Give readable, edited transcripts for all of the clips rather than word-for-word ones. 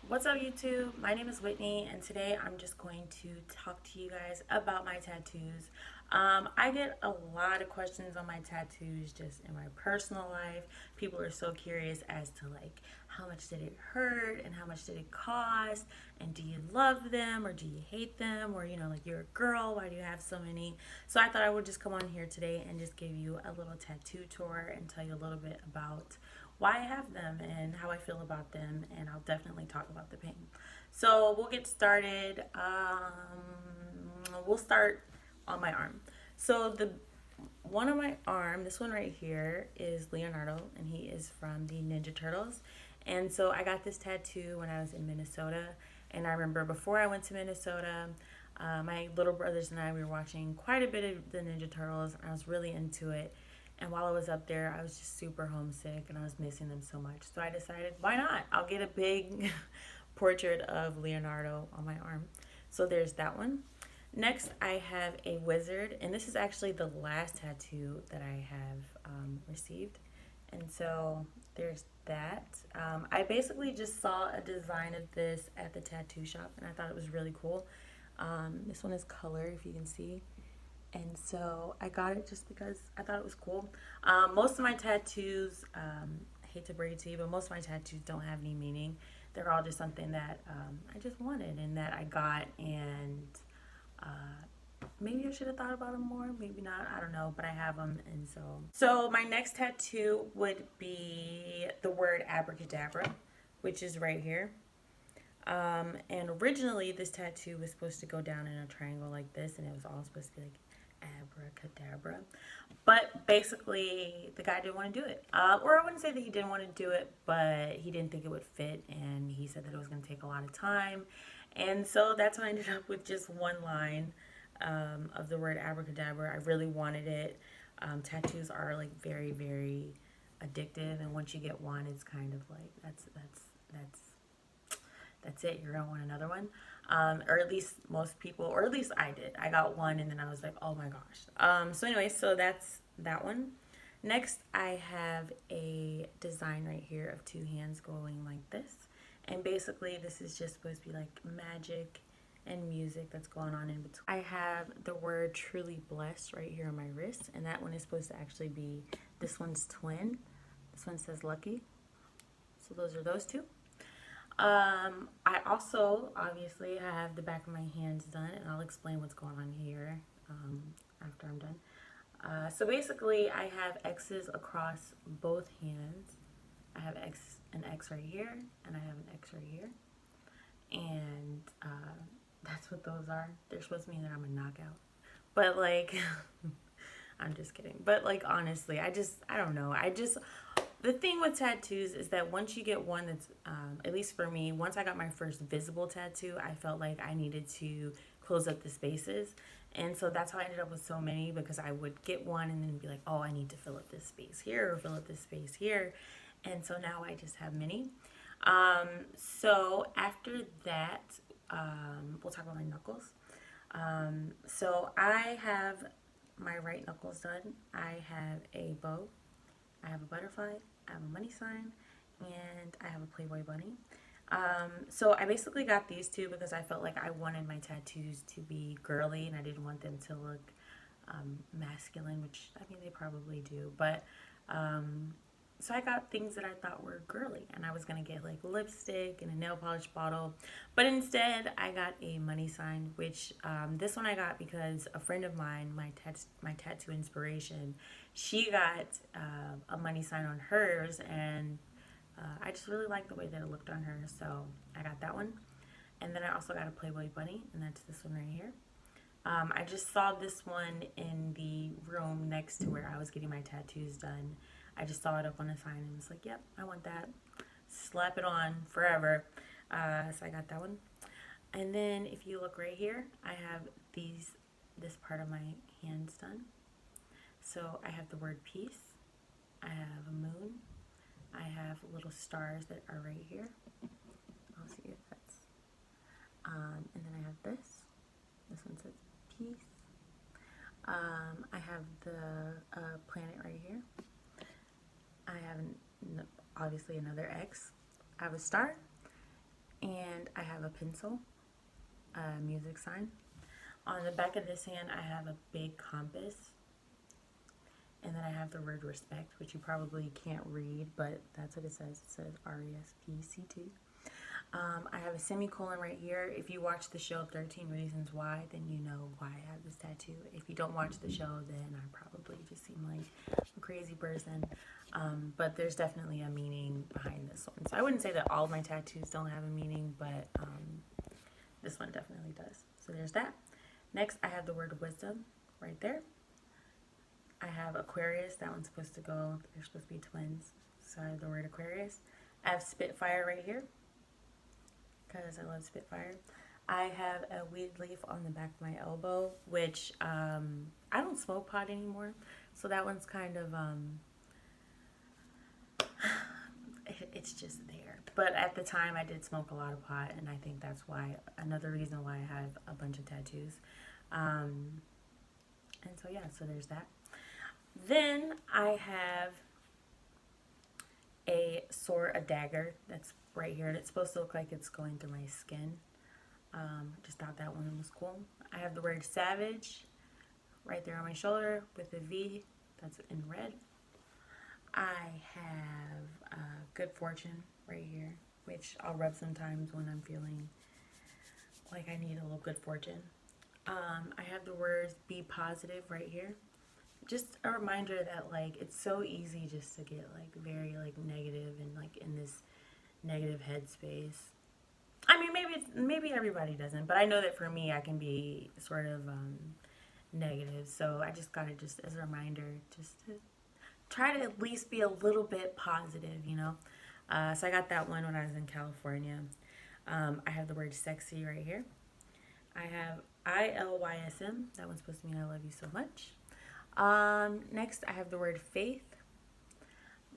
What's up, YouTube? My name is Whitney, and today I'm just going to talk to you guys about my tattoos. I get a lot of questions on my tattoos just in my personal life. People are so curious as to how much did it hurt and how much did it cost, and do you love them or do you hate them, or you're a girl, why do you have so many? So I thought I would just come on here today and just give you a little tattoo tour and tell you a little bit about why I have them and how I feel about them, and I'll definitely talk about the pain. So we'll get started. We'll start on my arm. So the one on my arm, this one right here, is Leonardo, and he is from the Ninja Turtles. And so I got this tattoo when I was in Minnesota. And I remember before I went to Minnesota, my little brothers and I, we were watching quite a bit of the Ninja Turtles, and I was really into it. And while I was up there, I was just super homesick and I was missing them so much. So I decided, why not? I'll get a big portrait of Leonardo on my arm. So there's that one. Next, I have a wizard, and this is actually the last tattoo that I have received. And so there's that. I basically just saw a design of this at the tattoo shop, and I thought it was really cool. This one is color, if you can see. And so I got it just because I thought it was cool. Most of my tattoos, I hate to break it to you, but most of my tattoos don't have any meaning. They're all just something that I just wanted and that I got, and maybe I should have thought about them more, maybe not, I don't know, but I have them. And so my next tattoo would be the word abracadabra, which is right here. And originally this tattoo was supposed to go down in a triangle like this, and it was all supposed to be like abracadabra. But basically, the guy didn't want to do it. Or I wouldn't say that he didn't want to do it, but he didn't think it would fit, and he said that it was going to take a lot of time. And so that's when I ended up with just one line of the word abracadabra. I really wanted it. Tattoos are like very, very addictive, and once you get one, it's kind of like that's it. You're gonna want another one, or at least most people, or at least I did. I got one, and then I was like, oh my gosh. So anyway, so that's that one. Next, I have a design right here of two hands going like this, and basically this is just supposed to be like magic and music that's going on in between. I have the word truly blessed right here on my wrist, and that one is supposed to actually be this one's twin. This one says lucky. So those are those two. I also obviously have the back of my hands done, and I'll explain what's going on here after I'm done. So basically, I have X's across both hands. I have an X right here, and I have an X right here, and that's what those are. They're supposed to mean that I'm a knockout, but I'm just kidding. But honestly, I don't know. The thing with tattoos is that once you get one that's, at least for me, once I got my first visible tattoo, I felt like I needed to close up the spaces. And so that's how I ended up with so many, because I would get one and then be like, oh, I need to fill up this space here or fill up this space here. And so now I just have many. So after that, we'll talk about my knuckles. So I have my right knuckles done. I have a bow, I have a butterfly, I have a money sign, and I have a Playboy bunny. So I basically got these two because I felt like I wanted my tattoos to be girly and I didn't want them to look masculine, which I mean they probably do. But so I got things that I thought were girly, and I was gonna get like lipstick and a nail polish bottle, but instead I got a money sign, which this one I got because a friend of mine, my tattoo inspiration, she got a money sign on hers, and I just really liked the way that it looked on her, so I got that one. And then I also got a Playboy bunny, and that's this one right here. I just saw this one in the room next to where I was getting my tattoos done. I just saw it up on a sign and was like, yep, I want that. Slap it on forever. So I got that one. And then if you look right here, I have this part of my hands done. So I have the word peace. I have a moon. I have little stars that are right here. I'll see if that's. And then I have this. This one says peace. I have the planet right here. I have obviously another X. I have a star, and hand, I have a pencil, a music sign. On the back of this hand, I have a big compass. And then I have the word respect, which you probably can't read, but that's what it says. It says RESPCT. I have a semicolon right here. If you watch the show 13 Reasons Why, then you know why I have this tattoo. If you don't watch the show, then I probably just seem like a crazy person. But there's definitely a meaning behind this one. So I wouldn't say that all of my tattoos don't have a meaning, but this one definitely does. So there's that. Next, I have the word wisdom right there. I have Aquarius. That one's supposed to go. They're supposed to be twins. So I have the word Aquarius. I have Spitfire right here because I love Spitfire. I have a weed leaf on the back of my elbow, which I don't smoke pot anymore. So that one's kind of, it's just there. But at the time, I did smoke a lot of pot, and I think that's why, another reason why I have a bunch of tattoos. And so, yeah, so there's that. Then I have a sword, a dagger that's right here, and it's supposed to look like it's going through my skin. Just thought that one was cool. I have the word savage right there on my shoulder with a V that's in red. I have good fortune right here, which I'll rub sometimes when I'm feeling like I need a little good fortune. I have the words be positive right here. Just a reminder that, like, it's so easy just to get, like, very, like, negative and, like, in this negative headspace. I mean, maybe everybody doesn't, but I know that for me, I can be sort of negative. So I just got it just as a reminder, just to try to at least be a little bit positive, you know. So I got that one when I was in California. I have the word sexy right here. I have ILYSM. That one's supposed to mean I love you so much. Next, I have the word faith.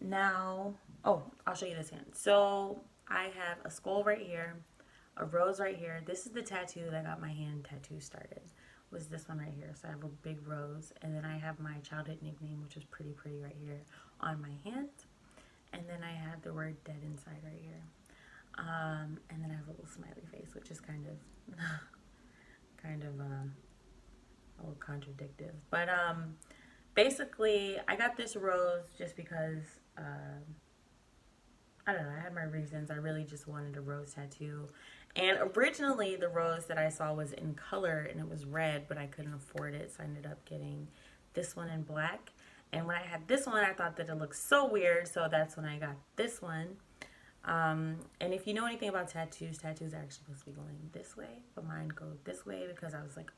Now, I'll show you this hand. So I have a skull right here, a rose right here. This is the tattoo that got my hand tattoo started, was this one right here. So I have a big rose, and then I have my childhood nickname, which is pretty right here on my hand. And then I have the word dead inside right here. And then I have a little smiley face, which is kind of a little contradictive. But basically, I got this rose just because, I don't know, I had my reasons. I really just wanted a rose tattoo. And originally, the rose that I saw was in color, and it was red, but I couldn't afford it, so I ended up getting this one in black. And when I had this one, I thought that it looked so weird, so that's when I got this one. And if you know anything about tattoos, tattoos are actually supposed to be going this way, but mine go this way because I was like,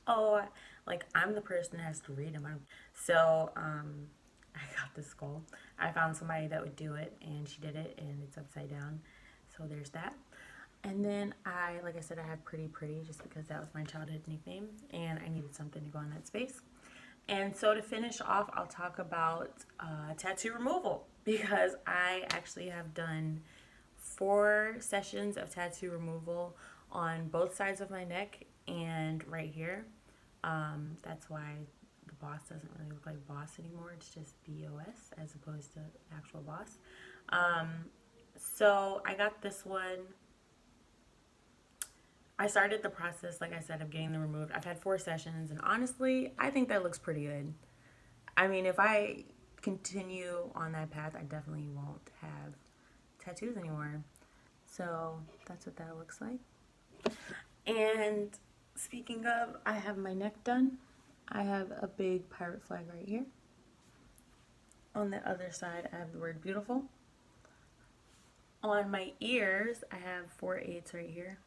I'm the person that has to read them. So, I got this skull. I found somebody that would do it, and she did it, and it's upside down. So there's that. And then like I said, I have pretty just because that was my childhood nickname, and I needed something to go in that space. And so to finish off, I'll talk about tattoo removal, because I actually have done 4 sessions of tattoo removal on both sides of my neck and right here. That's why the boss doesn't really look like boss anymore. It's just BOS as opposed to actual boss. So I got this one. I started the process, like I said, of getting them removed. I've had 4 sessions, and honestly, I think that looks pretty good. I mean, if I continue on that path, I definitely won't have tattoos anymore. So that's what that looks like. And speaking of, I have my neck done. I have a big pirate flag right here. On the other side, I have the word beautiful. On my ears, I have 4 8s right here.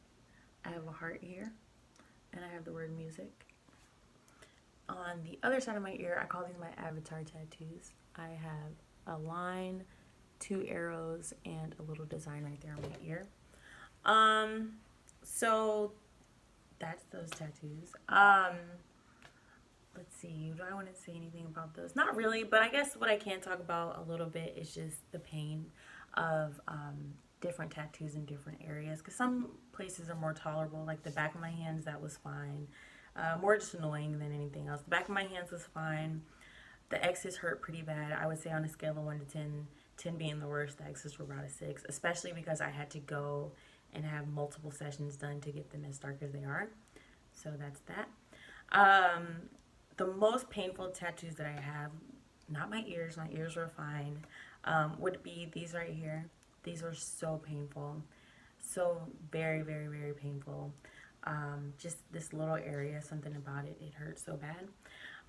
I have a heart here, and I have the word music. On the other side of my ear, I call these my avatar tattoos. I have a line, 2 arrows, and a little design right there on my ear. So that's those tattoos. Let's see, do I want to say anything about those? Not really, but I guess what I can talk about a little bit is just the pain of different tattoos in different areas, because some places are more tolerable. Like the back of my hands, that was fine. More just annoying than anything else. The back of my hands was fine. The X's hurt pretty bad. I would say on a scale of 1 to 10, 10 being the worst, the X's were about a 6, especially because I had to go and have multiple sessions done to get them as dark as they are. So that's that. Um, the most painful tattoos that I have, not my ears were fine, would be these right here. These were so painful. So very, very, very painful. Just this little area, something about it, it hurt so bad.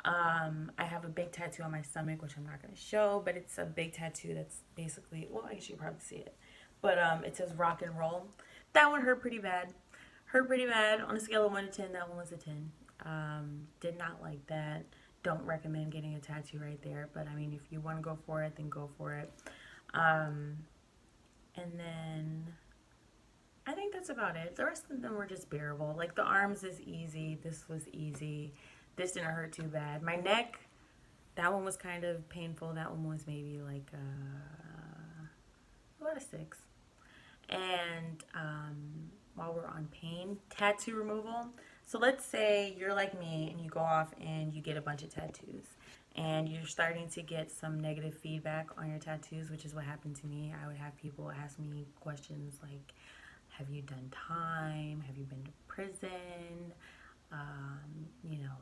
I have a big tattoo on my stomach, which I'm not going to show, but it's a big tattoo that's basically, well, I guess you probably see it. But it says rock and roll. That one hurt pretty bad. Hurt pretty bad. On a scale of 1 to 10, that one was a 10. Did not like that. Don't recommend getting a tattoo right there. But I mean, if you want to go for it, then go for it. And then I think that's about it. The rest of them were just bearable. Like the arms is easy. This was easy. This didn't hurt too bad. My neck, that one was kind of painful. That one was maybe like about a 6. And while we're on pain, tattoo removal. So let's say you're like me and you go off and you get a bunch of tattoos and you're starting to get some negative feedback on your tattoos, which is what happened to me. I would have people ask me questions like, have you done time? Have you been to prison?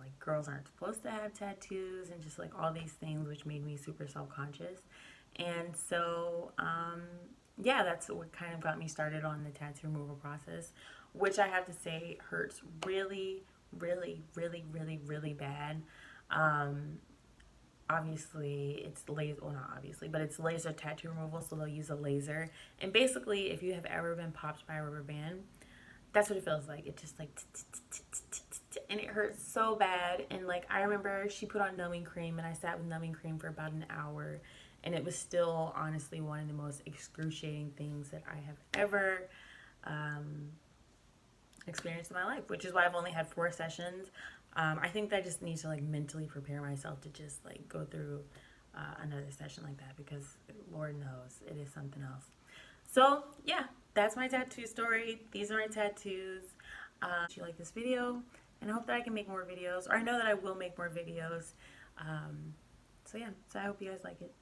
Like girls aren't supposed to have tattoos and just like all these things, which made me super self-conscious. And so, yeah, that's what kind of got me started on the tattoo removal process, which I have to say hurts really, really, really, really, really bad. Obviously it's laser, well not obviously, but it's laser tattoo removal, so they'll use a laser. And basically, if you have ever been popped by a rubber band, that's what it feels like. It just like, and it hurts so bad. And like, I remember she put on numbing cream and I sat with numbing cream for about an hour. And it was still honestly one of the most excruciating things that I have ever experienced in my life, which is why I've only had 4 sessions. I think that I just need to like mentally prepare myself to just like go through another session like that, because Lord knows it is something else. So yeah, that's my tattoo story. These are my tattoos. If you like this video, and I hope that I can make more videos, or I know that I will make more videos. So yeah, so I hope you guys like it.